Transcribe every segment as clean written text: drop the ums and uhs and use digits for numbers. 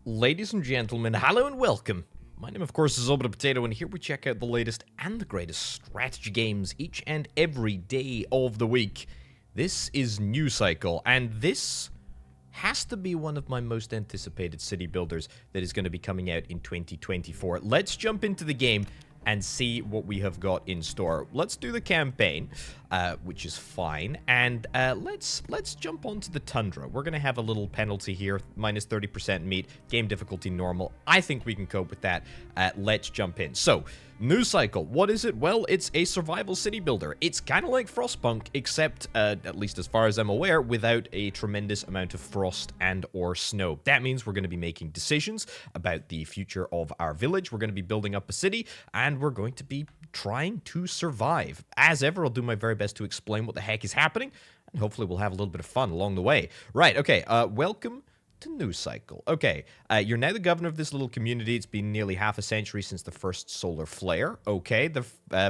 Ladies and gentlemen, hello and welcome. My name, of course, is Orbital Potato, and here we check out the latest and the greatest strategy games each and every day of the week. This is New Cycle, and this has to be one of my most anticipated city builders that is going to be coming out in 2024. Let's jump into the game and see what we have got in store. Let's do the campaign, which is fine, and let's jump onto the tundra. We're gonna have a little penalty here, minus 30% meat, game difficulty normal. I think we can cope with that. Let's jump in. So, New Cycle, what is it? Well, it's a survival city builder. It's kind of like Frostpunk, except, at least as far as I'm aware, without a tremendous amount of frost and or snow. That means we're going to be making decisions about the future of our village. We're going to be building up a city, and we're going to be trying to survive. As ever, I'll do my very best to explain what the heck is happening, and hopefully we'll have a little bit of fun along the way. Right, okay, welcome to New Cycle. Okay, you're now the governor of this little community. It's been nearly half a century since the first solar flare. Okay, the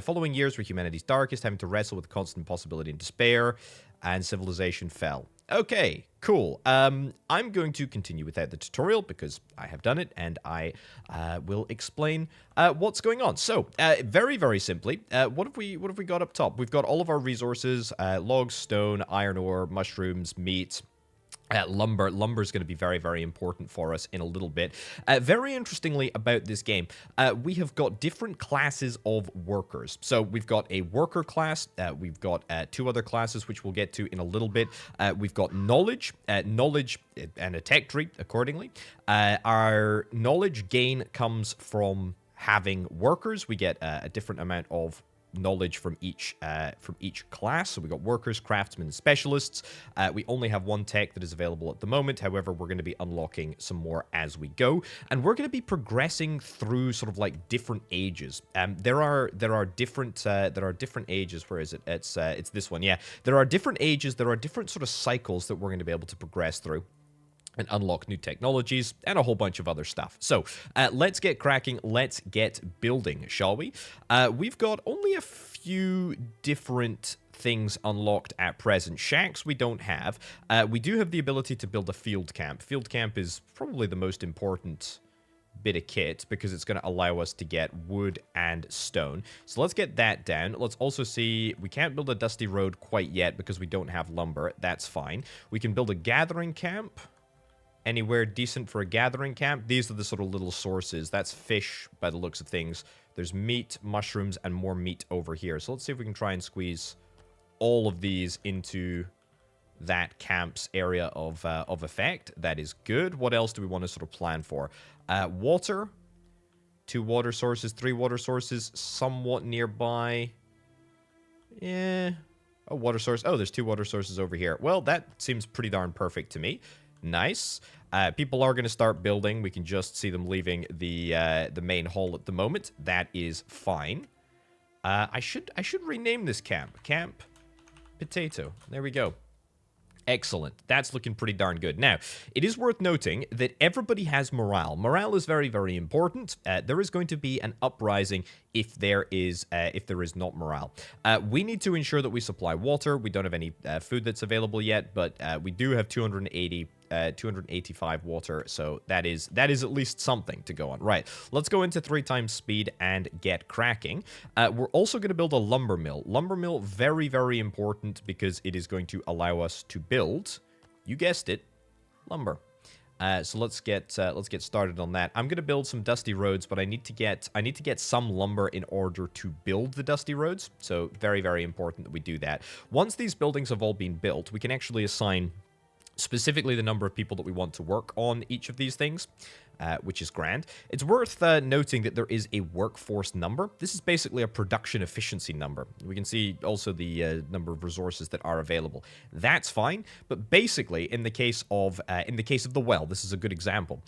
following years were humanity's darkest, having to wrestle with the constant possibility and despair, and civilization fell. Okay, cool. I'm going to continue without the tutorial because I have done it, and I will explain what's going on. So, very, very simply, what have we got up top? We've got all of our resources: logs, stone, iron ore, mushrooms, meat. Lumber. Lumber is going to be very, very important for us in a little bit. Very interestingly about this game, we have got different classes of workers. So we've got a worker class. We've got two other classes, which we'll get to in a little bit. We've got knowledge, knowledge and a tech tree accordingly. Our knowledge gain comes from having workers. We get a different amount of knowledge from each class. So we got workers, craftsmen, and specialists. We only have one tech that is available at the moment. However, we're going to be unlocking some more as we go, and we're going to be progressing through sort of like different ages. There are different ages. Where is it? It's this one. Yeah, there are different ages. There are different sort of cycles that we're going to be able to progress through and unlock new technologies, and a whole bunch of other stuff. So, let's get cracking, let's get building, shall we? We've got only a few different things unlocked at present. Shacks we don't have. We do have the ability to build a field camp. Field camp is probably the most important bit of kit because it's going to allow us to get wood and stone. So let's get that down. Let's also see, we can't build a dusty road quite yet because we don't have lumber. That's fine. We can build a gathering camp. Anywhere decent for a gathering camp. These are the sort of little sources. That's fish by the looks of things. There's meat, mushrooms, and more meat over here. So let's see if we can try and squeeze all of these into that camp's area of effect. That is good. What else do we want to sort of plan for? Water. 2 water sources, 3 water sources, somewhat nearby. Yeah. A water source. Oh, there's 2 water sources over here. Well, that seems pretty darn perfect to me. Nice. People are going to start building. We can just see them leaving the main hall at the moment. That is fine. I should rename this camp. Camp Potato. There we go. Excellent. That's looking pretty darn good. Now, it is worth noting that everybody has morale. Morale is very, very important. There is going to be an uprising if there is not morale. We need to ensure that we supply water. We don't have any food that's available yet, but we do have 285 water, so that is at least something to go on. Right, let's go into 3 times speed and get cracking. We're also going to build a lumber mill. Lumber mill, very, very important because it is going to allow us to build, you guessed it, lumber. So let's get started on that. I'm going to build some dusty roads, but I need to get some lumber in order to build the dusty roads. So very, very important that we do that. Once these buildings have all been built, we can actually assign specifically the number of people that we want to work on each of these things, which is grand. It's worth noting that there is a workforce number. This is basically a production efficiency number. We can see also the number of resources that are available. That's fine, but basically, in the case of the well, this is a good example.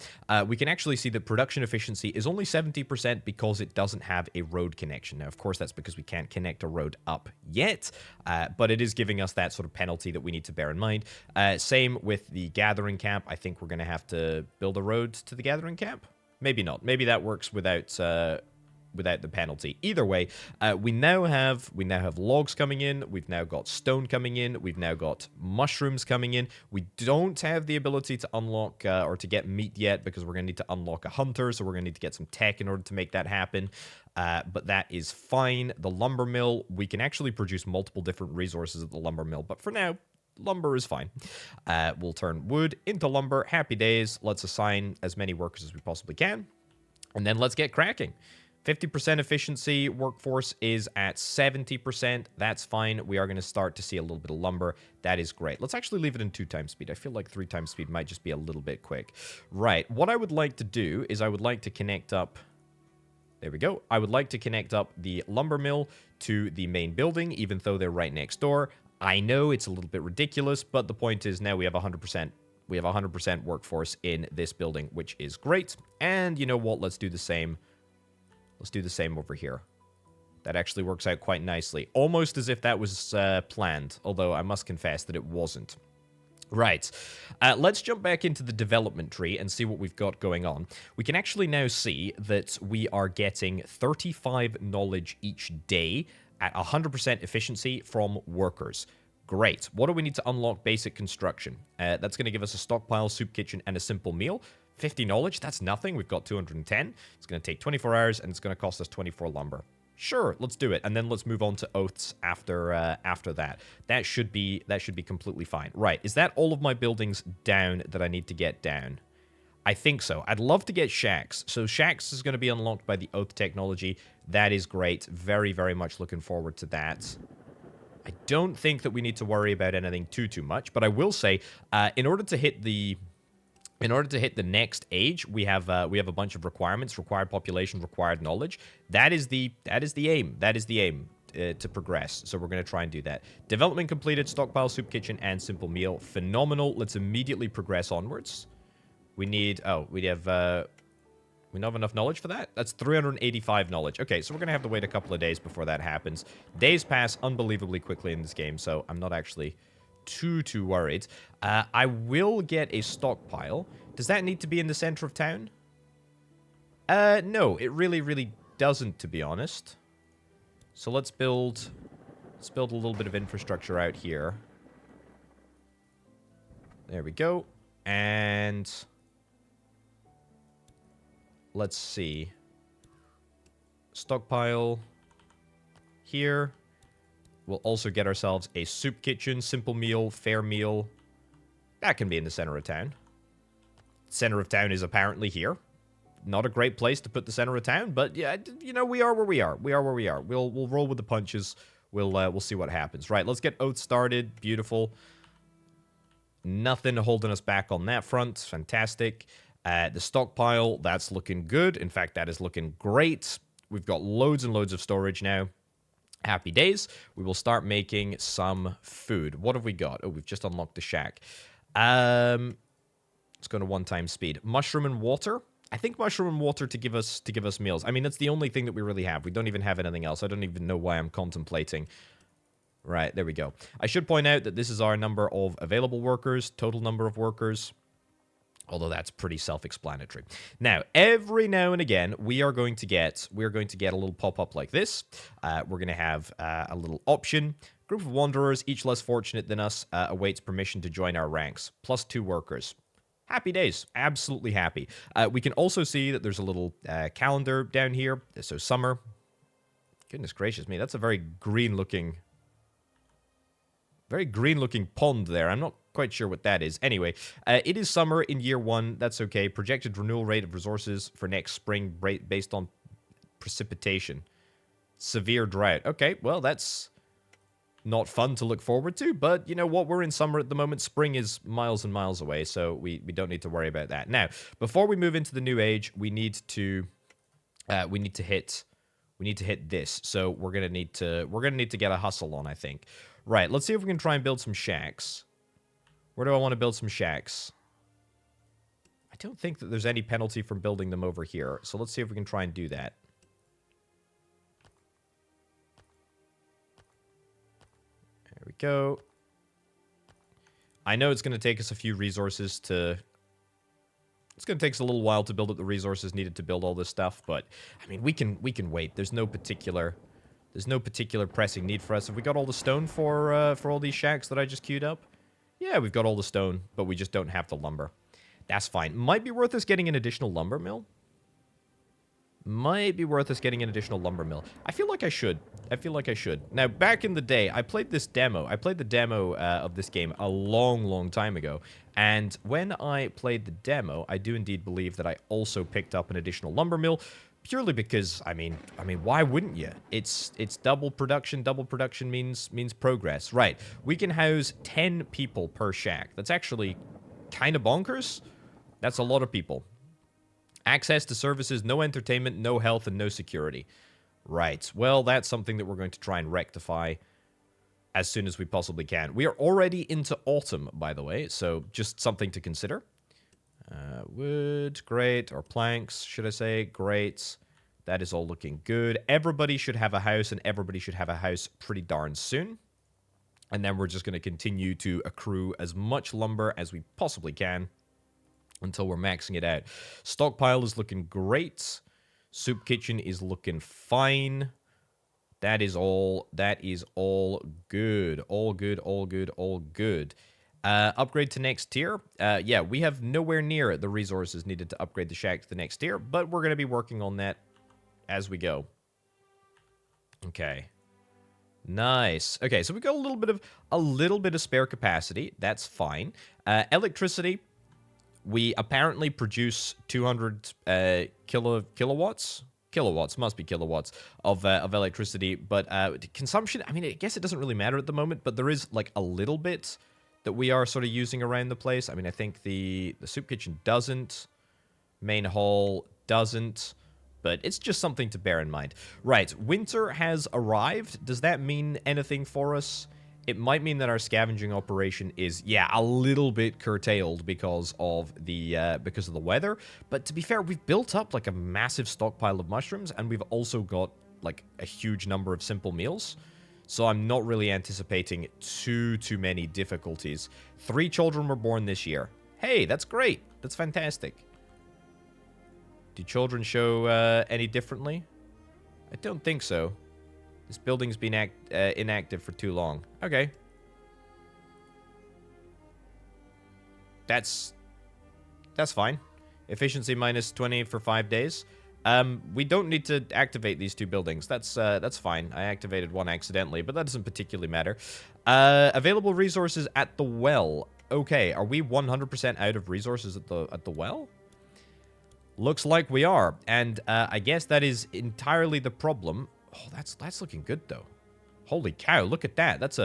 We can actually see that production efficiency is only 70% because it doesn't have a road connection. Now, of course, that's because we can't connect a road up yet, but it is giving us that sort of penalty that we need to bear in mind. Same with the gathering camp. I think we're going to have to build a road to the gathering camp. Maybe not. Maybe that works without without the penalty. Either way, we now have logs coming in. We've now got stone coming in. We've now got mushrooms coming in. We don't have the ability to unlock or to get meat yet because we're going to need to unlock a hunter. So we're going to need to get some tech in order to make that happen. But that is fine. The lumber mill, we can actually produce multiple different resources at the lumber mill. But for now, lumber is fine. We'll turn wood into lumber. Happy days. Let's assign as many workers as we possibly can. And then let's get cracking. 50% efficiency workforce is at 70%. That's fine. We are going to start to see a little bit of lumber. That is great. Let's actually leave it in 2 times speed. I feel like 3 times speed might just be a little bit quick. Right. What I would like to do is I would like to connect up... There we go. I would like to connect up the lumber mill to the main building, even though they're right next door. I know it's a little bit ridiculous, but the point is now we have 100%. We have 100% workforce in this building, which is great. And you know what? Let's do the same. Let's do the same over here. That actually works out quite nicely. Almost as if that was planned, although I must confess that it wasn't. Right. Let's jump back into the development tree and see what we've got going on. We can actually now see that we are getting 35 knowledge each day at 100% efficiency from workers. Great. What do we need to unlock? Basic construction. That's going to give us a stockpile, soup kitchen, and a simple meal. 50 knowledge, that's nothing. We've got 210. It's going to take 24 hours, and it's going to cost us 24 lumber. Sure, let's do it, and then let's move on to oaths after that. That should be completely fine. Right, is that all of my buildings down that I need to get down? I think so. I'd love to get shacks. So shacks is going to be unlocked by the oath technology. That is great. Very, very much looking forward to that. I don't think that we need to worry about anything too much, but I will say, in order to hit the next age, we have a bunch of requirements: required population, required knowledge. That is the aim. That is the aim to progress. So we're going to try and do that. Development completed. Stockpile, soup kitchen, and simple meal. Phenomenal. Let's immediately progress onwards. We need. Oh, we don't have enough knowledge for that? That's 385 knowledge. Okay, so we're going to have to wait a couple of days before that happens. Days pass unbelievably quickly in this game, so I'm not actually too worried. I will get a stockpile. Does that need to be in the center of town? No, it really doesn't, to be honest. So let's build a little bit of infrastructure out here. There we go. And let's see. Stockpile here. We'll also get ourselves a soup kitchen, simple meal, fair meal. That can be in the center of town. Center of town is apparently here. Not a great place to put the center of town, but yeah, you know, we are where we are. We are where we are. We'll roll with the punches. We'll see what happens. Right, let's get oats started. Beautiful. Nothing holding us back on that front. Fantastic. The stockpile, that's looking good. In fact, that is looking great. We've got loads and loads of storage now. Happy days. We will start making some food. What have we got? Oh, we've just unlocked the shack. Let's go to 1 time speed. Mushroom and water. I think mushroom and water to give us meals. I mean, that's the only thing that we really have. We don't even have anything else. I don't even know why I'm contemplating. Right, there we go. I should point out that this is our number of available workers, total number of workers. Although that's pretty self-explanatory. Now, every now and again, we are going to get a little pop-up like this. We're going to have a little option. Group of wanderers, each less fortunate than us, awaits permission to join our ranks. Plus 2 workers. Happy days. Absolutely happy. We can also see that there's a little calendar down here. So summer. Goodness gracious me, that's a very green-looking pond there. I'm not quite sure what that is. Anyway, it is summer in year 1. That's okay. Projected renewal rate of resources for next spring based on precipitation. Severe drought. Okay, well, that's not fun to look forward to, but you know what? We're in summer at the moment. Spring is miles and miles away, so we don't need to worry about that. Now, before we move into the new age, we need to hit this. So we're gonna need to get a hustle on, I think. Right, let's see if we can try and build some shacks. Where do I want to build some shacks? I don't think that there's any penalty from building them over here. So let's see if we can try and do that. There we go. I know it's going to take us a few resources to It's going to take us a little while to build up the resources needed to build all this stuff, but I mean, we can wait. There's no particular pressing need for us. Have we got all the stone for all these shacks that I just queued up? Yeah, we've got all the stone, but we just don't have the lumber. That's fine. Might be worth us getting an additional lumber mill. Might be worth us getting an additional lumber mill. I feel like I should. Now, back in the day, I played this demo. I played the demo of this game a long, long time ago. And when I played the demo, I do indeed believe that I also picked up an additional lumber mill. Purely because, I mean, why wouldn't you? It's double production. Double production means progress. Right. We can house 10 people per shack. That's actually kind of bonkers. That's a lot of people. Access to services, no entertainment, no health, and no security. Right. Well, that's something that we're going to try and rectify as soon as we possibly can. We are already into autumn, by the way, so just something to consider. Wood, great, or planks, should I say, great. That is all looking good. Everybody should have a house, and everybody should have a house pretty darn soon. And then we're just going to continue to accrue as much lumber as we possibly can until we're maxing it out. Stockpile is looking great. Soup kitchen is looking fine. That is all good. All good. Upgrade to next tier. Yeah, we have nowhere near the resources needed to upgrade the shack to the next tier, but we're going to be working on that as we go. Okay. Nice. Okay, so we got a little bit of spare capacity. That's fine. Electricity. We apparently produce 200 kilowatts. Kilowatts, must be kilowatts of electricity, but consumption, I mean, I guess it doesn't really matter at the moment, but there is like a little bit that we are sort of using around the place. I mean, I think the soup kitchen doesn't, main hall doesn't, but it's just something to bear in mind. Right, winter has arrived. Does that mean anything for us? It might mean that our scavenging operation is, yeah, a little bit curtailed because of the weather. But to be fair, we've built up like a massive stockpile of mushrooms, and we've also got like a huge number of simple meals. So I'm not really anticipating too many difficulties. 3 children were born this year. Hey, that's great. That's fantastic. Do children show any differently? I don't think so. This building's been inactive for too long. Okay. That's fine. Efficiency minus 20 for 5 days. We don't need to activate these 2 buildings. That's fine. I activated one accidentally, but that doesn't particularly matter. Available resources at the well. Okay, are we 100% out of resources at the well? Looks like we are, and I guess that is entirely the problem. Oh, that's looking good, though. Holy cow, look at that. That's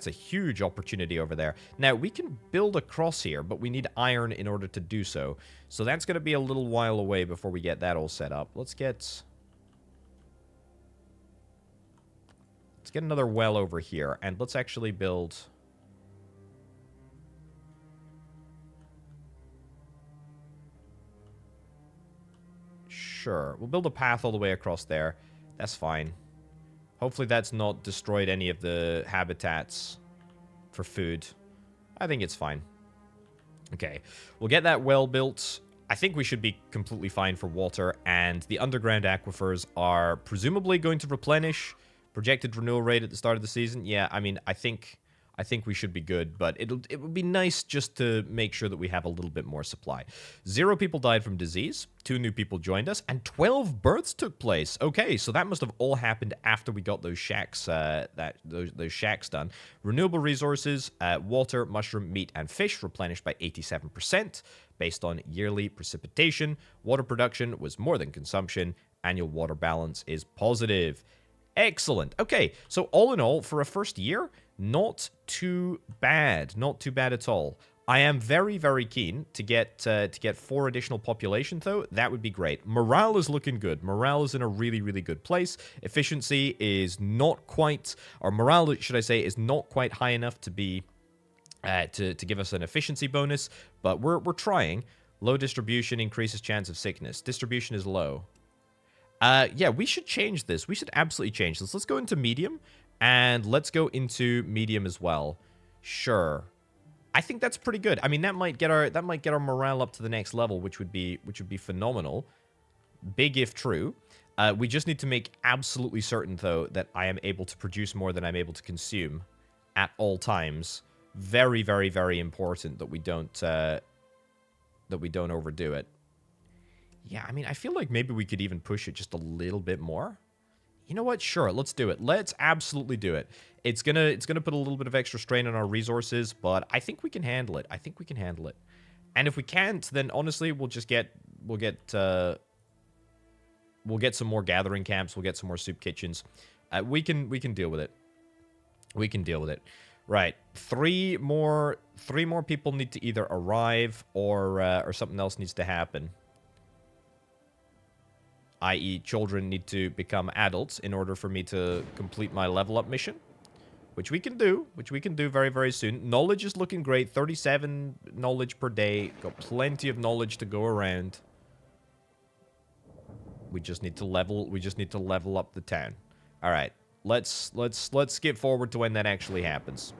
a huge opportunity over there. Now, we can build across here, but we need iron in order to do so. So that's going to be a little while away before we get that all set up. Let's get another well over here, and let's actually build... Sure, we'll build a path all the way across there. That's fine. Hopefully that's not destroyed any of the habitats for food. I think it's fine. Okay, we'll get that well built. I think we should be completely fine for water, and the underground aquifers are presumably going to replenish. Projected renewal rate at the start of the season. Yeah, I mean, I think we should be good, but it would be nice just to make sure that we have a little bit more supply. 0 people died from disease, 2 new people joined us, and 12 births took place. Okay, so that must have all happened after we got those shacks, those shacks done. Renewable resources, water, mushroom, meat, and fish replenished by 87% based on yearly precipitation. Water production was more than consumption. Annual water balance is positive. Excellent. Okay, so all in all, for a first year, not too bad. Not too bad at all. I am very, very keen to get 4 additional population, though. That would be great. Morale is looking good. Morale is in a really, really good place. Efficiency is not quite, or morale, should I say, is not quite high enough to be, to give us an efficiency bonus, but we're trying. Low distribution increases chance of sickness. Distribution is low. Yeah, we should change this. We should absolutely change this. Let's go into medium, and let's go into medium as well. Sure. I think that's pretty good. I mean, that might get our morale up to the next level, which would be phenomenal. Big if true. We just need to make absolutely certain, though, that I am able to produce more than I'm able to consume at all times. Very, very, very important that we don't overdo it. Yeah, I mean, I feel like maybe we could even push it just a little bit more. You know what? Sure, let's do it. Let's absolutely do it. It's gonna put a little bit of extra strain on our resources, but I think we can handle it. I think we can handle it. And if we can't, then honestly, we'll get some more gathering camps. We'll get some more soup kitchens. We can deal with it. We can deal with it. Right. Three more people need to either arrive or something else needs to happen. I.e., children need to become adults in order for me to complete my level up mission. Which we can do very, very soon. Knowledge is looking great. 37 knowledge per day. Got plenty of knowledge to go around. We just need to level up the town. All right. Let's skip forward to when that actually happens.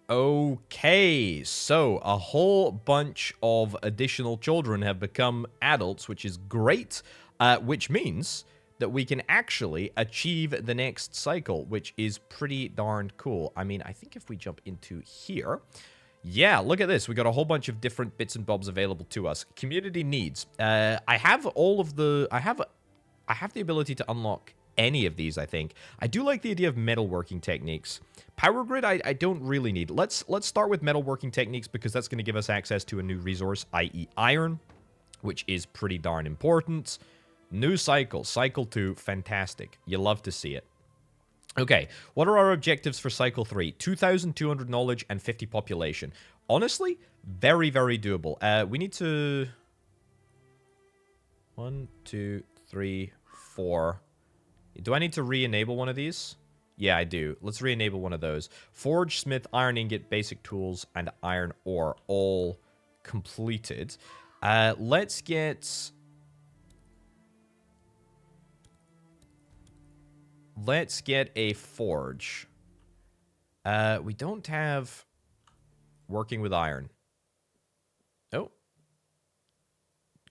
Okay, so a whole bunch of additional children have become adults, which is great, which means that we can actually achieve the next cycle, which is pretty darn cool. I mean, I think if we jump into here, yeah, look at this. We got a whole bunch of different bits and bobs available to us. Community needs. I have the ability to unlock any of these, I think. I do like the idea of metalworking techniques. Power grid, I don't really need. Let's start with metalworking techniques because that's going to give us access to a new resource, i.e. iron, which is pretty darn important. New cycle. Cycle 2, fantastic. You love to see it. Okay, what are our objectives for Cycle 3? 2,200 knowledge and 50 population. Honestly, very, very doable. We need to... 1, 2, 3, 4... Do I need to re-enable one of these? Yeah, I do. Let's re-enable one of those. Forge, smith, iron ingot, basic tools, and iron ore all completed. Let's get a forge. We don't have working with iron. Oh.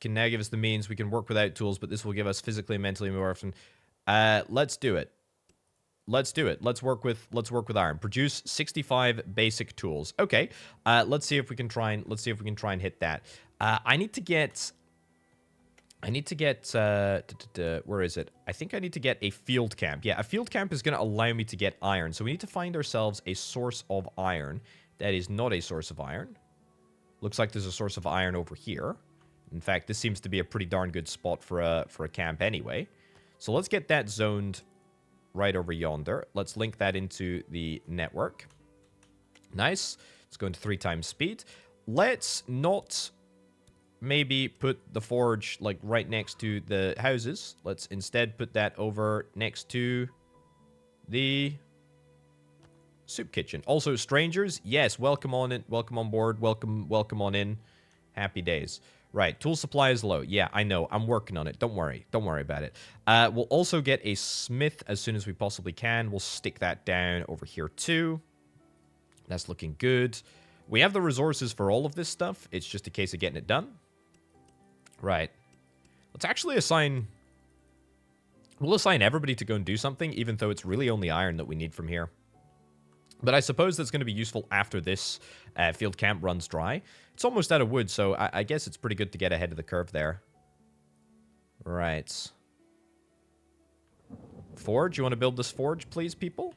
Can now give us the means. We can work without tools, but this will give us physically and mentally more often. Let's do it. Let's do it. Let's work with iron. Produce 65 basic tools. Okay. Let's see if we can try and hit that. I need to get where is it? I think I need to get a field camp. Yeah, a field camp is going to allow me to get iron. So we need to find ourselves a source of iron. That is not a source of iron. Looks like there's a source of iron over here. In fact, this seems to be a pretty darn good spot for a camp anyway. So let's get that zoned right over yonder. Let's link that into the network. Nice. Let's go into 3 times speed. Let's not maybe put the forge like right next to the houses. Let's instead put that over next to the soup kitchen. Also, strangers, yes, welcome on in, welcome on board, welcome on in. Happy days. Right, tool supply is low. Yeah, I know. I'm working on it. Don't worry. Don't worry about it. We'll also get a smith as soon as we possibly can. We'll stick that down over here too. That's looking good. We have the resources for all of this stuff. It's just a case of getting it done. Right. Let's actually assign... We'll assign everybody to go and do something, even though it's really only iron that we need from here. But I suppose that's going to be useful after this field camp runs dry. It's almost out of wood, so I guess it's pretty good to get ahead of the curve there. Right. Forge, you want to build this forge, please, people?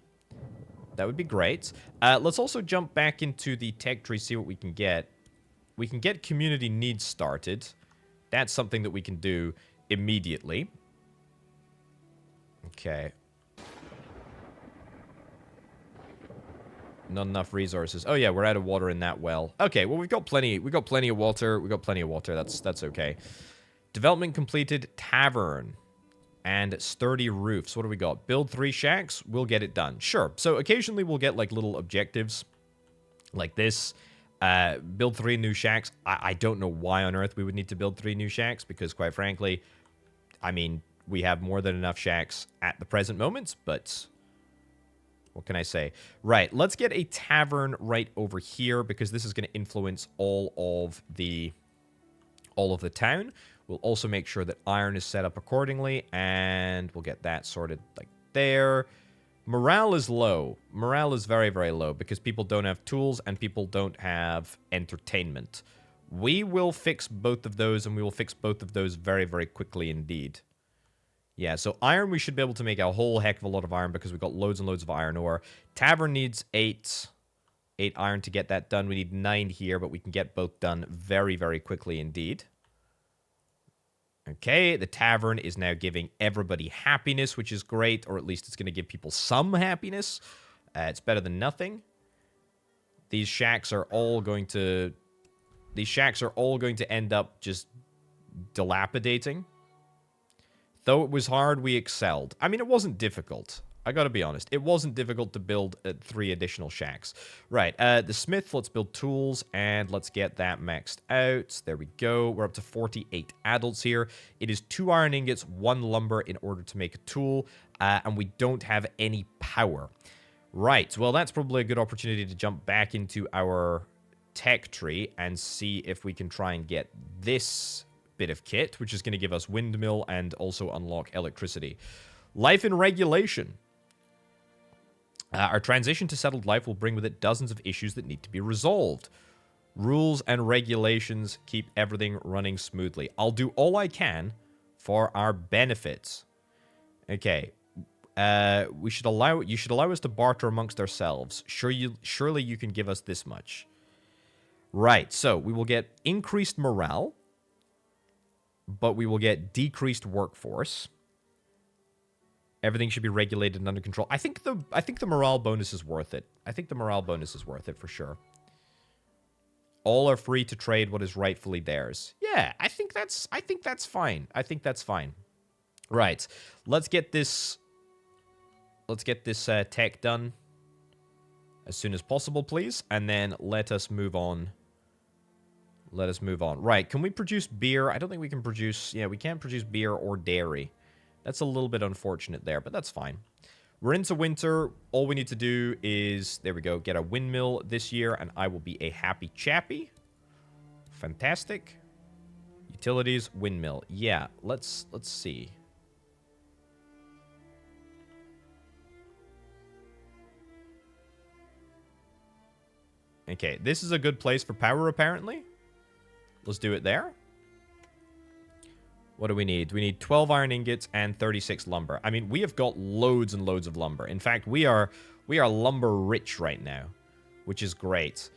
That would be great. Let's also jump back into the tech tree, see what we can get. We can get community needs started. That's something that we can do immediately. Okay. Not enough resources. Oh yeah, we're out of water in that well. Okay, well we've got plenty of water. We've got plenty of water. That's okay. Development completed. Tavern and sturdy roofs. What do we got? Build 3 shacks. We'll get it done. Sure. So occasionally we'll get like little objectives like this. Build 3 new shacks. I don't know why on earth we would need to build 3 new shacks because quite frankly, I mean, we have more than enough shacks at the present moment, but What can I say? Right, let's get a tavern right over here because this is going to influence all of the town. We'll also make sure that iron is set up accordingly, and we'll get that sorted like there. Morale is low. Morale is very, very low because people don't have tools and people don't have entertainment. We will fix both of those, and we will fix both of those very, very quickly indeed. Yeah, so iron, we should be able to make a whole heck of a lot of iron because we've got loads and loads of iron ore. Tavern needs 8 iron to get that done. We need 9 here, but we can get both done very, very quickly indeed. Okay, the tavern is now giving everybody happiness, which is great, or at least it's going to give people some happiness. It's better than nothing. These shacks are all going to end up just dilapidating. Though it was hard, we excelled. I mean, it wasn't difficult. I gotta be honest. It wasn't difficult to build 3 additional shacks. Right, the smith, let's build tools, and let's get that maxed out. There we go. We're up to 48 adults here. It is 2 iron ingots, 1 lumber in order to make a tool, and we don't have any power. Right, well, that's probably a good opportunity to jump back into our tech tree and see if we can try and get this bit of kit, which is going to give us windmill and also unlock electricity. Life in regulation. Our transition to settled life will bring with it dozens of issues that need to be resolved. Rules and regulations keep everything running smoothly. I'll do all I can for our benefits. Okay. You should allow us to barter amongst ourselves. Surely you can give us this much. Right, so we will get increased morale, but we will get decreased workforce. Everything should be regulated and under control. I think the morale bonus is worth it. I think the morale bonus is worth it for sure. All are free to trade what is rightfully theirs. Yeah, I think that's fine. I think that's fine. Right. Let's get this tech done as soon as possible, please, and then let us move on. Let us move on. Right, can we produce beer? I don't think we can produce... Yeah, we can't produce beer or dairy. That's a little bit unfortunate there, but that's fine. We're into winter. All we need to do is... There we go. Get a windmill this year, and I will be a happy chappy. Fantastic. Utilities, windmill. Yeah, let's see. Okay, this is a good place for power, apparently. Let's do it there. What do we need? We need 12 iron ingots and 36 lumber. I mean, we have got loads and loads of lumber. In fact, we are lumber rich right now, which is great.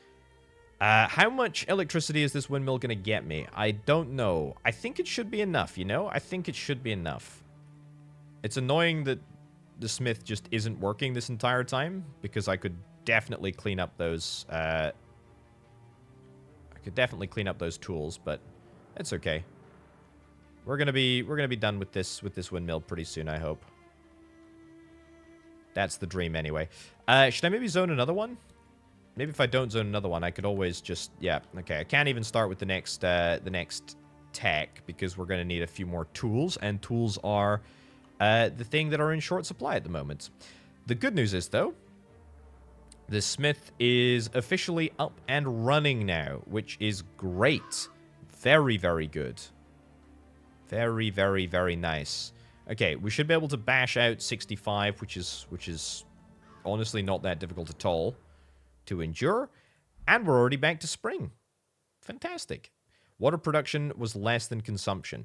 How much electricity is this windmill going to get me? I don't know. I think it should be enough, you know? I think it should be enough. It's annoying that the smith just isn't working this entire time, because I could definitely clean up those... tools, but it's okay. We're gonna be done with this windmill pretty soon, I hope. That's the dream anyway. Should I maybe zone another one? Maybe if I don't zone another one, I could always just... Yeah, okay. I can't even start with the next tech, because we're gonna need a few more tools, and tools are the thing that are in short supply at the moment. The good news is, though, the smith is officially up and running now, which is great. Very, very good. Very, very, very nice. Okay, we should be able to bash out 65, which is honestly not that difficult at all to endure. And we're already back to spring. Fantastic. Water production was less than consumption.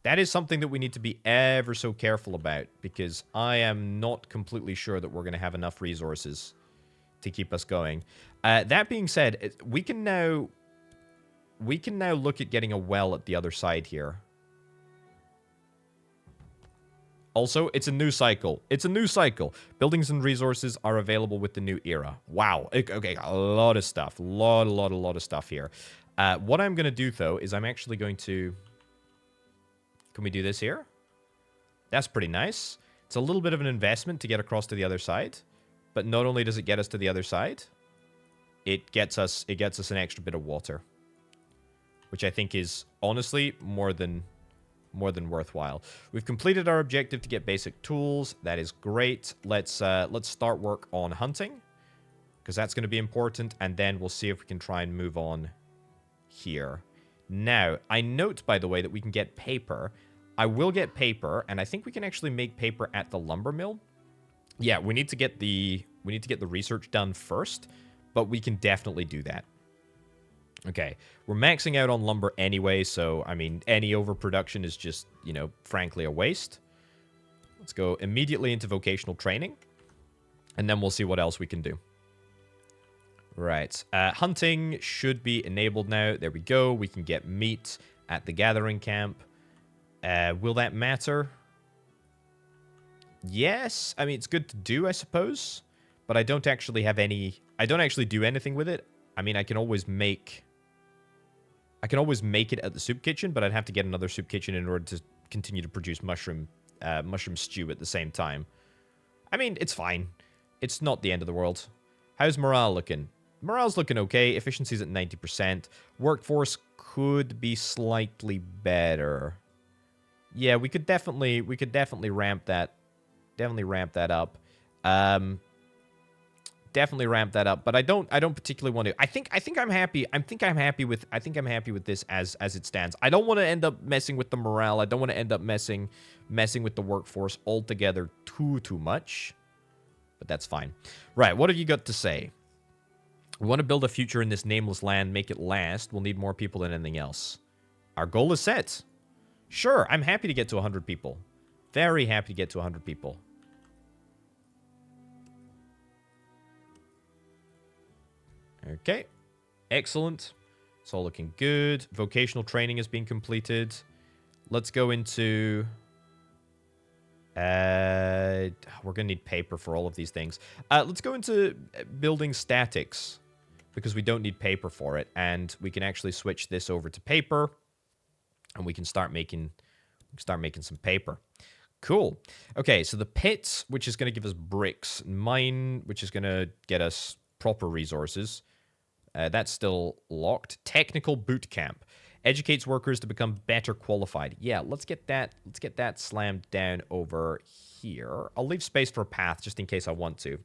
That is something that we need to be ever so careful about, because I am not completely sure that we're going to have enough resources to keep us going. That being said, we can now look at getting a well at the other side here. Also, it's a new cycle. It's a new cycle. Buildings and resources are available with the new era. Wow. Okay, a lot of stuff. A lot of stuff here. What I'm going to do, though, is I'm actually going to... Can we do this here? That's pretty nice. It's a little bit of an investment to get across to the other side. But not only does it get us to the other side, it gets us an extra bit of water. Which I think is, honestly, more than worthwhile. We've completed our objective to get basic tools. That is great. Let's start work on hunting, because that's going to be important, and then we'll see if we can try and move on here. Now, I note, by the way, that we can get paper. I will get paper, and I think we can actually make paper at the lumber mill. Yeah, we need to get the research done first, but we can definitely do that. Okay, we're maxing out on lumber anyway, so, I mean, any overproduction is just, you know, frankly a waste. Let's go immediately into vocational training, and then we'll see what else we can do. Right, hunting should be enabled now. There we go. We can get meat at the gathering camp. Will that matter? Yes, I mean, it's good to do, I suppose, but I don't actually have any... I don't actually do anything with it. I mean, I can always make it at the soup kitchen, but I'd have to get another soup kitchen in order to continue to produce mushroom stew at the same time. I mean, it's fine. It's not the end of the world. How's morale looking? Morale's looking okay. Efficiency's at 90%. Workforce could be slightly better. Yeah, we could definitely ramp that. Definitely ramp that up. Definitely ramp that up, but I don't particularly want to. I think I'm happy. I think I'm happy with this as it stands. I don't want to end up messing with the morale. I don't want to end up messing with the workforce altogether too much. But that's fine. Right, what have you got to say? We want to build a future in this nameless land, make it last. We'll need more people than anything else. Our goal is set. Sure, I'm happy to get to 100 people. Very happy to get to 100 people. Okay, excellent. It's all looking good. Vocational training has been completed. Let's go into... we're going to need paper for all of these things. Let's go into building statics, because we don't need paper for it, and we can actually switch this over to paper, and we can start making some paper. Cool. Okay, so the pits, which is going to give us bricks, mine, which is going to get us proper resources. That's still locked. Technical boot camp educates workers to become better qualified. Yeah, let's get that slammed down over here. I'll leave space for a path just in case I want to,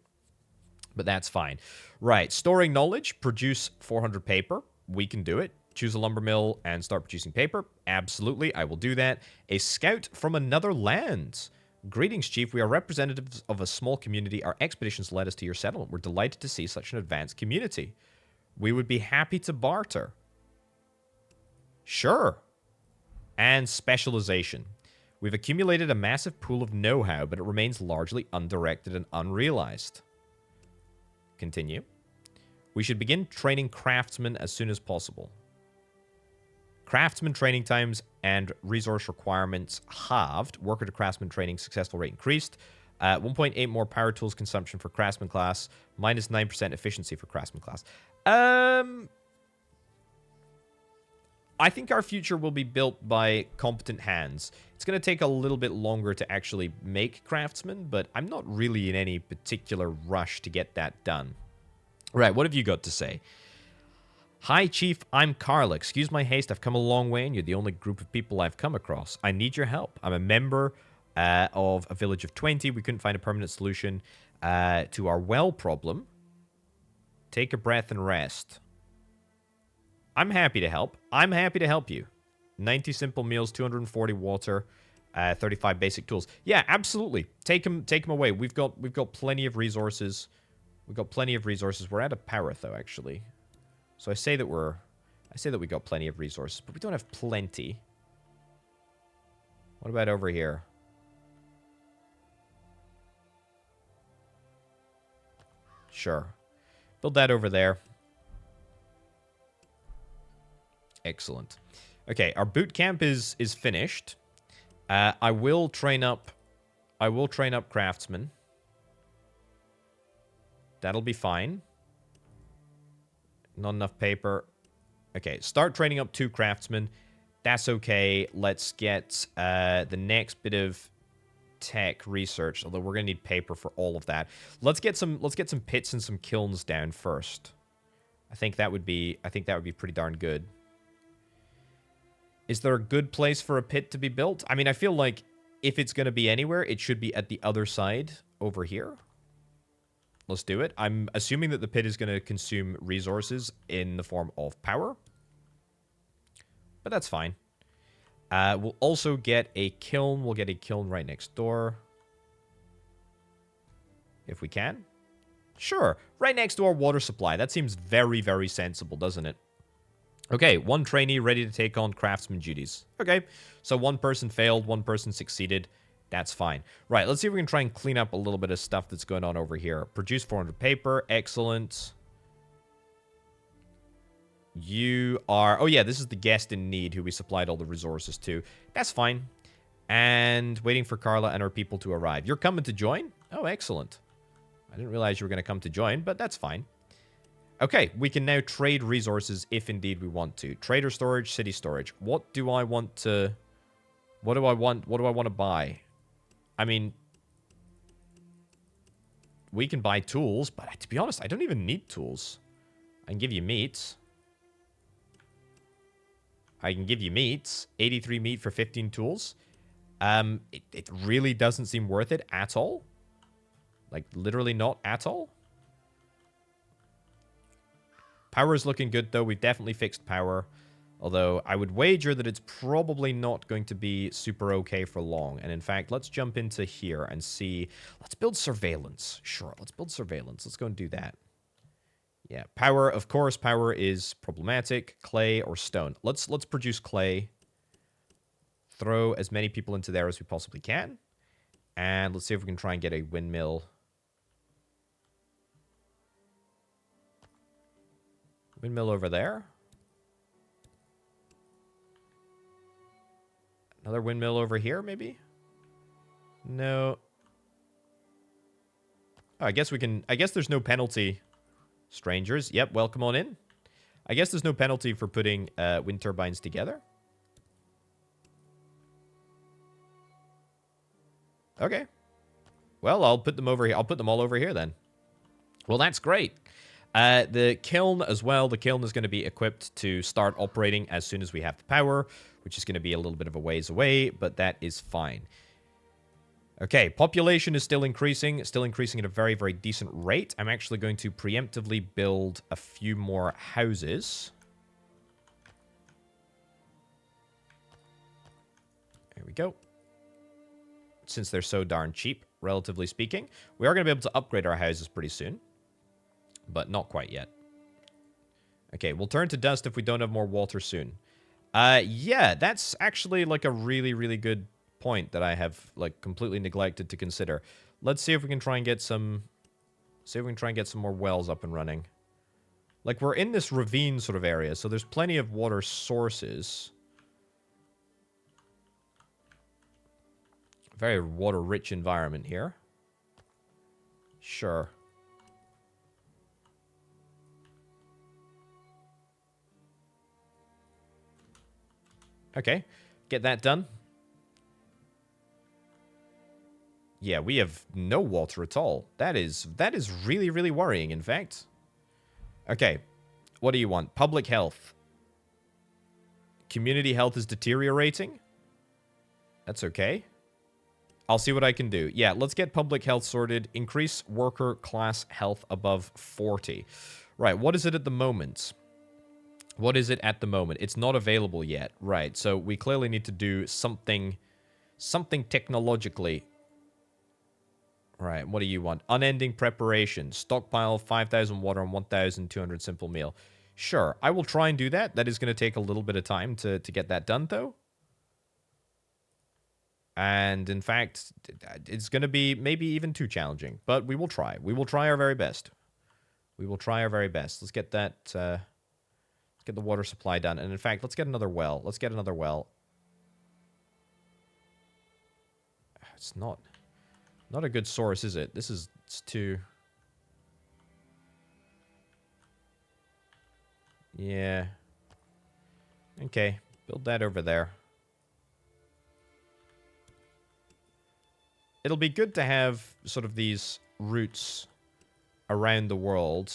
but that's fine. Right, storing knowledge, produce 400 paper. We can do it. Choose a lumber mill and start producing paper. Absolutely, I will do that. A scout from another land. Greetings, Chief. We are representatives of a small community. Our expeditions led us to your settlement. We're delighted to see such an advanced community. We would be happy to barter. Sure. And specialization. We've accumulated a massive pool of know-how, but it remains largely undirected and unrealized. Continue. We should begin training craftsmen as soon as possible. Craftsman training times and resource requirements halved. Worker to craftsman training successful rate increased. 1.8 more power tools consumption for craftsman class. Minus 9% efficiency for craftsman class. I think our future will be built by competent hands. It's going to take a little bit longer to actually make craftsmen, but I'm not really in any particular rush to get that done. Right, what have you got to say? Hi, Chief. I'm Carla. Excuse my haste. I've come a long way, and you're the only group of people I've come across. I need your help. I'm a member of a village of 20. We couldn't find a permanent solution to our well problem. Take a breath and rest. I'm happy to help. I'm happy to help you. 90 simple meals, 240 water, 35 basic tools. Yeah, absolutely. Take them away. We've got plenty of resources. We've got plenty of resources. We're out of power though, actually. So I say that we got plenty of resources, but we don't have plenty. What about over here? Sure. Build that over there. Excellent. Okay, our boot camp is finished. I will train up craftsmen. That'll be fine. Not enough paper. Okay, start training up 2 craftsmen. That's okay. Let's get the next bit of tech research, although we're gonna need paper for all of that. Let's get some pits and some kilns down first. I think that would be pretty darn good. Is there a good place for a pit to be built? I mean, I feel like if it's going to be anywhere, it should be at the other side over here. Let's do it. I'm assuming that the pit is going to consume resources in the form of power. But that's fine. We'll also get a kiln. We'll get a kiln right next door. If we can. Sure. Right next to our water supply. That seems very, very sensible, doesn't it? Okay, one trainee ready to take on craftsman duties. Okay, so one person failed, one person succeeded. That's fine. Right, let's see if we can try and clean up a little bit of stuff that's going on over here. Produce 400 paper. Excellent. You are... Oh, yeah, this is the guest in need who we supplied all the resources to. That's fine. And waiting for Carla and her people to arrive. You're coming to join? Oh, excellent. I didn't realize you were going to come to join, but that's fine. Okay, we can now trade resources if indeed we want to. Trader storage, city storage. What do I want to... What do I want to buy? I mean... We can buy tools, but to be honest, I don't even need tools. I can give you meat. I can give you meat. 83 meat for 15 tools. It really doesn't seem worth it at all. Like, literally not at all. Power is looking good, though. We've definitely fixed power. Although, I would wager that it's probably not going to be super okay for long. And in fact, let's jump into here and see. Let's build surveillance. Sure, let's build surveillance. Let's go and do that. Yeah, power, of course, power is problematic. Clay or stone. Let's produce clay. Throw as many people into there as we possibly can. And let's see if we can try and get a windmill. Windmill over there. Another windmill over here, maybe? No. Oh, I guess we can... I guess there's no penalty. Strangers. Yep, welcome on in. I guess there's no penalty for putting wind turbines together. Okay. Well, I'll put them over here. I'll put them all over here then. Well, that's great. The kiln as well. The kiln is going to be equipped to start operating as soon as we have the power, which is going to be a little bit of a ways away, but that is fine. Okay, population is still increasing at a very, very decent rate. I'm actually going to preemptively build a few more houses. There we go. Since they're so darn cheap, relatively speaking. We are going to be able to upgrade our houses pretty soon. But not quite yet. Okay, we'll turn to dust if we don't have more water soon. Yeah, that's actually like a really, really good point that I have like completely neglected to consider. Let's see if we can try and get some... See if we can try and get some more wells up and running. Like, we're in this ravine sort of area, so there's plenty of water sources. Very water-rich environment here. Sure. Okay, get that done. Yeah, we have no water at all. That is really, really worrying, in fact. Okay, what do you want? Public health. Community health is deteriorating. That's okay. I'll see what I can do. Yeah, let's get public health sorted. Increase worker class health above 40. Right, what is it at the moment? What is it at the moment? It's not available yet. Right, so we clearly need to do something technologically. Right, what do you want? Unending preparation. Stockpile 5,000 water and 1,200 simple meal. Sure, I will try and do that. That is going to take a little bit of time to get that done, though. And, in fact, it's going to be maybe even too challenging. But we will try. We will try our very best. We will try our very best. Let's get that... get the water supply done. And in fact, let's get another well. Let's get another well. It's not a good source, is it? It's too... Yeah. Okay, build that over there. It'll be good to have sort of these routes around the world,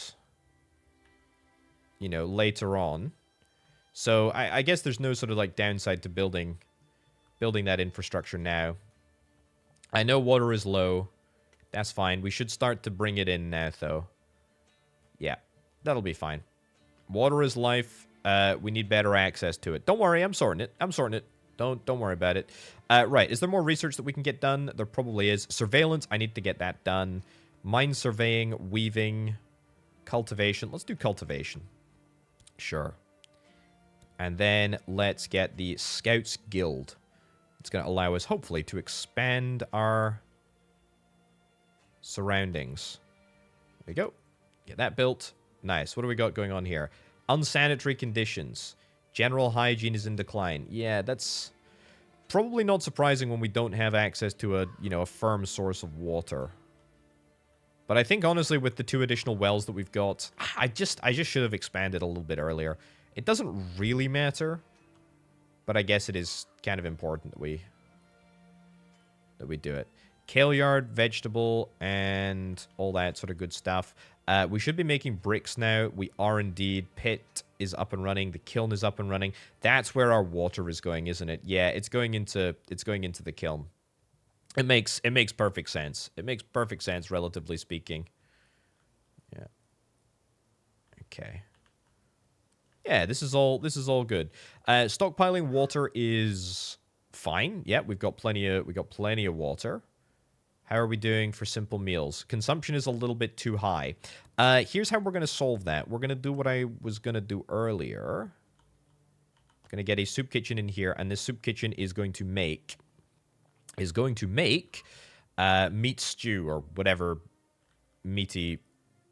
you know, later on. So I guess there's no sort of like downside to building that infrastructure now. I know water is low. That's fine. We should start to bring it in now, though. Yeah, that'll be fine. Water is life. We need better access to it. Don't worry, I'm sorting it. I'm sorting it. Don't worry about it. Right, is there more research that we can get done? There probably is. Surveillance, I need to get that done. Mine surveying, weaving, cultivation. Let's do cultivation. Sure. And then let's get the Scouts Guild. It's going to allow us, hopefully, to expand our surroundings. There we go. Get that built. Nice. What do we got going on here? Unsanitary conditions. General hygiene is in decline. Yeah, that's probably not surprising when we don't have access to a firm source of water. But I think, honestly, with the 2 additional wells that we've got, I just should have expanded a little bit earlier. It doesn't really matter, but I guess it is kind of important that we do it. Kale yard, vegetable, and all that sort of good stuff. We should be making bricks now. We are indeed. Pit is up and running. The kiln is up and running. That's where our water is going, isn't it? Yeah, it's going into the kiln. It makes perfect sense. It makes perfect sense, relatively speaking. Yeah. Okay. Yeah, this is all good. Stockpiling water is fine. Yeah, we've got plenty of water. How are we doing for simple meals? Consumption is a little bit too high. Here's how we're going to solve that. We're going to do what I was going to do earlier. Going to get a soup kitchen in here, and this soup kitchen is going to make meat stew or whatever meaty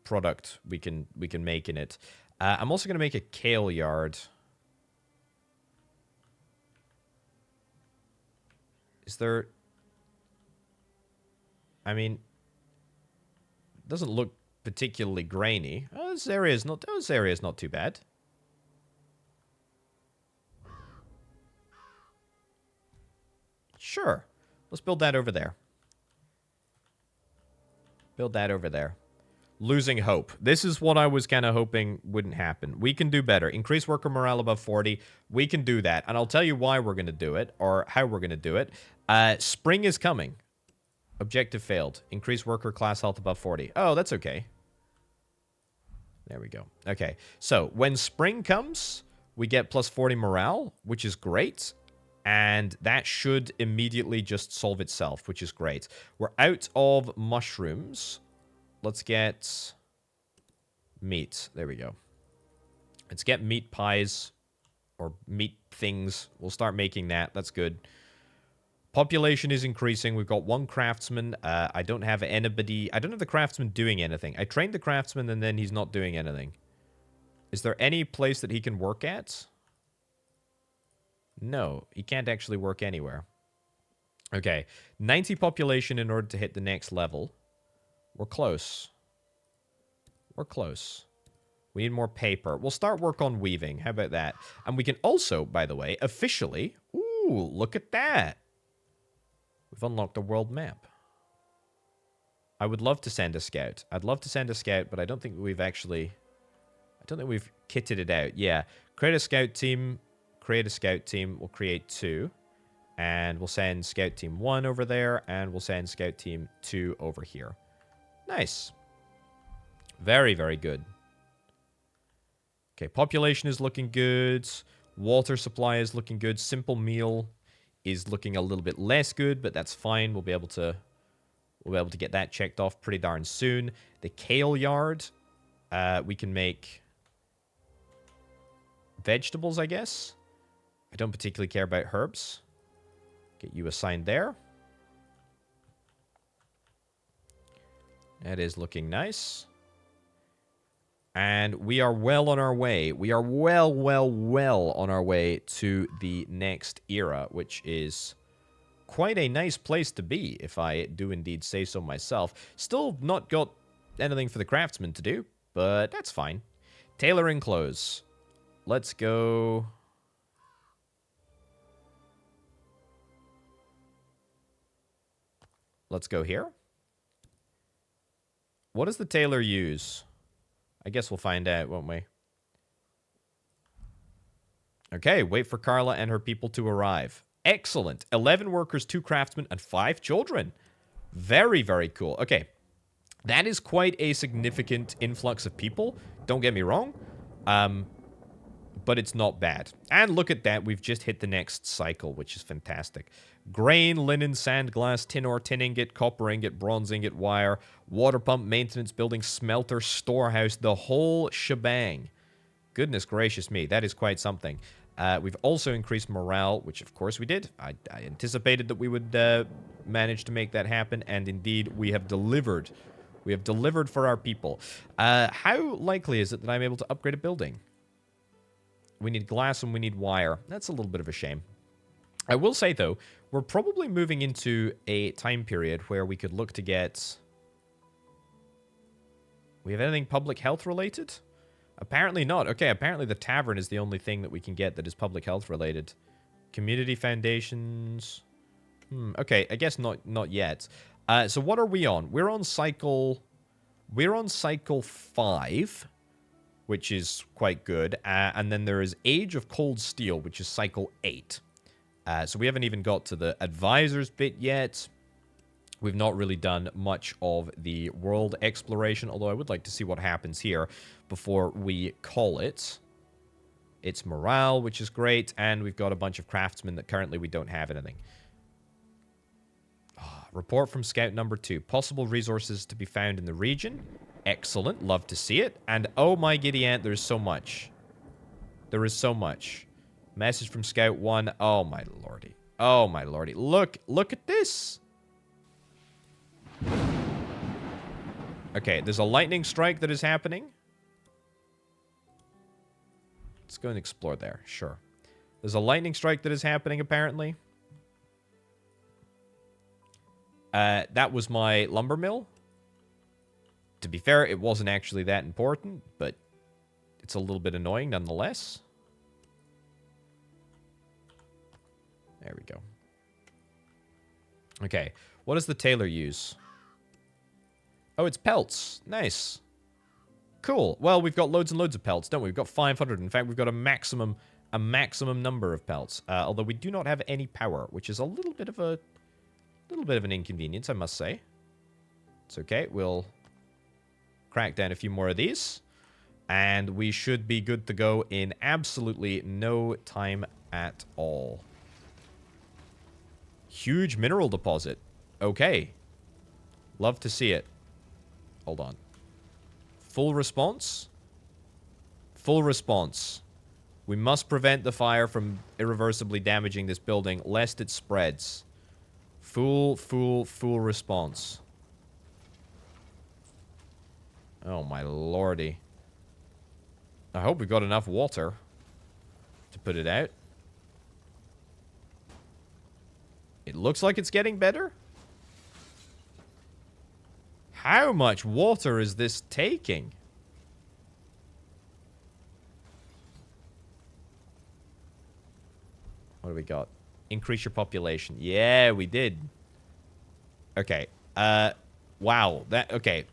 product we can make in it. I'm also going to make a kale yard. Is there... I mean, it doesn't look particularly grainy. Oh, this area is not too bad. Sure. Let's build that over there. Build that over there. Losing hope. This is what I was kind of hoping wouldn't happen. We can do better. Increase worker morale above 40. We can do that. And I'll tell you why we're going to do it, or how we're going to do it. Spring is coming. Objective failed. Increase worker class health above 40. Oh, that's okay. There we go. Okay. So, when spring comes, we get plus 40 morale, which is great. And that should immediately just solve itself, which is great. We're out of mushrooms. Let's get meat. There we go. Let's get meat pies or meat things. We'll start making that. That's good. Population is increasing. We've got 1 craftsman. I don't have anybody. I don't have the craftsman doing anything. I trained the craftsman and then he's not doing anything. Is there any place that he can work at? No, he can't actually work anywhere. Okay, 90 population in order to hit the next level. We're close. We're close. We need more paper. We'll start work on weaving. How about that? And we can also, by the way, officially... Ooh, look at that. We've unlocked a world map. I would love to send a scout. I'd love to send a scout, but I don't think we've actually... I don't think we've kitted it out. Yeah, create a scout team. Create a scout team. We'll create 2. And we'll send scout team 1 over there. And we'll send scout team 2 over here. Nice. Very, very good. Okay, population is looking good. Water supply is looking good. Simple meal is looking a little bit less good, but that's fine. We'll be able to get that checked off pretty darn soon. The kale yard, we can make vegetables, I guess. I don't particularly care about herbs. Get you assigned there. That is looking nice. And we are well on our way. We are well on our way to the next era, which is quite a nice place to be, if I do indeed say so myself. Still not got anything for the craftsman to do, but that's fine. Tailoring clothes. Let's go... Let's go here. What does the tailor use? I guess we'll find out, won't we? Okay, wait for Carla and her people to arrive. Excellent. 11 workers, 2 craftsmen, and 5 children. Very, very cool. Okay, that is quite a significant influx of people. Don't get me wrong. But it's not bad. And look at that, we've just hit the next cycle, which is fantastic. Grain, linen, sand, glass, tin ore, tin ingot, copper ingot, bronze ingot, wire, water pump, maintenance building, smelter, storehouse, the whole shebang. Goodness gracious me, that is quite something. We've also increased morale, which of course we did. I anticipated that we would manage to make that happen, and indeed we have delivered. We have delivered for our people. How likely is it that I'm able to upgrade a building? We need glass and we need wire. That's a little bit of a shame. I will say, though, we're probably moving into a time period where we could look to get... We have anything public health related? Apparently not. Okay, apparently the tavern is the only thing that we can get that is public health related. Community foundations... okay, I guess not yet. So what are we on? We're on cycle 5... which is quite good. And then there is Age of Cold Steel, which is cycle 8. So we haven't even got to the advisors bit yet. We've not really done much of the world exploration, although I would like to see what happens here before we call it. It's morale, which is great, and we've got a bunch of craftsmen that currently we don't have anything. Report from Scout number 2. Possible resources to be found in the region. Excellent. Love to see it. And oh my giddy aunt, there's so much. There is so much. Message from Scout 1. Oh my lordy. Oh my lordy. Look at this. Okay, there's a lightning strike that is happening. Let's go and explore there. Sure. There's a lightning strike that is happening, apparently. That was my lumber mill. To be fair, it wasn't actually that important, but it's a little bit annoying nonetheless. There we go. Okay, what does the tailor use? Oh, it's pelts. Nice. Cool. Well, we've got loads and loads of pelts, don't we? We've got 500. In fact, we've got a maximum number of pelts. Although we do not have any power, which is a little bit of an inconvenience, I must say. It's okay. We'll crack down a few more of these, and we should be good to go in absolutely no time at all. Huge mineral deposit. Okay. Love to see it. Hold on. Full response? Full response. We must prevent the fire from irreversibly damaging this building, lest it spreads. Full response. Oh my lordy. I hope we've got enough water to put it out. It looks like it's getting better. How much water is this taking? What do we got? Increase your population. Yeah, we did. Okay. Wow. Okay.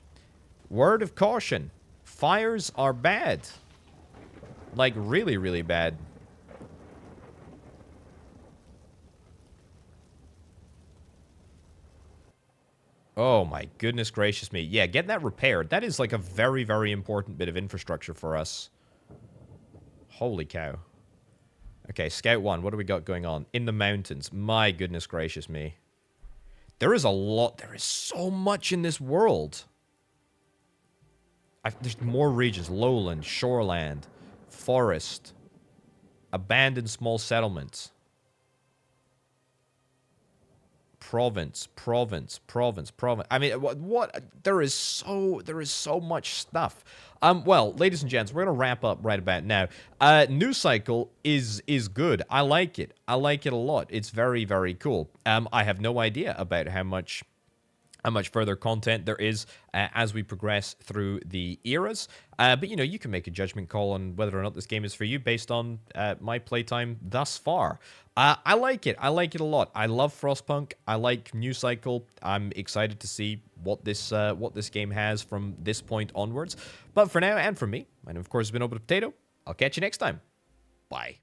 Word of caution. Fires are bad. Like, really, really bad. Oh my goodness gracious me. Yeah, get that repaired. That is like a very, very important bit of infrastructure for us. Holy cow. Okay, Scout 1, what do we got going on? In the mountains. My goodness gracious me. There is a lot. There is so much in this world. There's more regions. Lowland, shoreland, forest, abandoned small settlements. Province. I mean, what? There is so much stuff. Well, ladies and gents, we're gonna wrap up right about now. News cycle is good. I like it. I like it a lot. It's very, very cool. I have no idea about how much further content there is as we progress through the eras. But, you know, you can make a judgment call on whether or not this game is for you based on my playtime thus far. I like it. I like it a lot. I love Frostpunk. I like News Cycle. I'm excited to see what this game has from this point onwards. But for now, and from me, and of course, has been Orbital Potato. I'll catch you next time. Bye.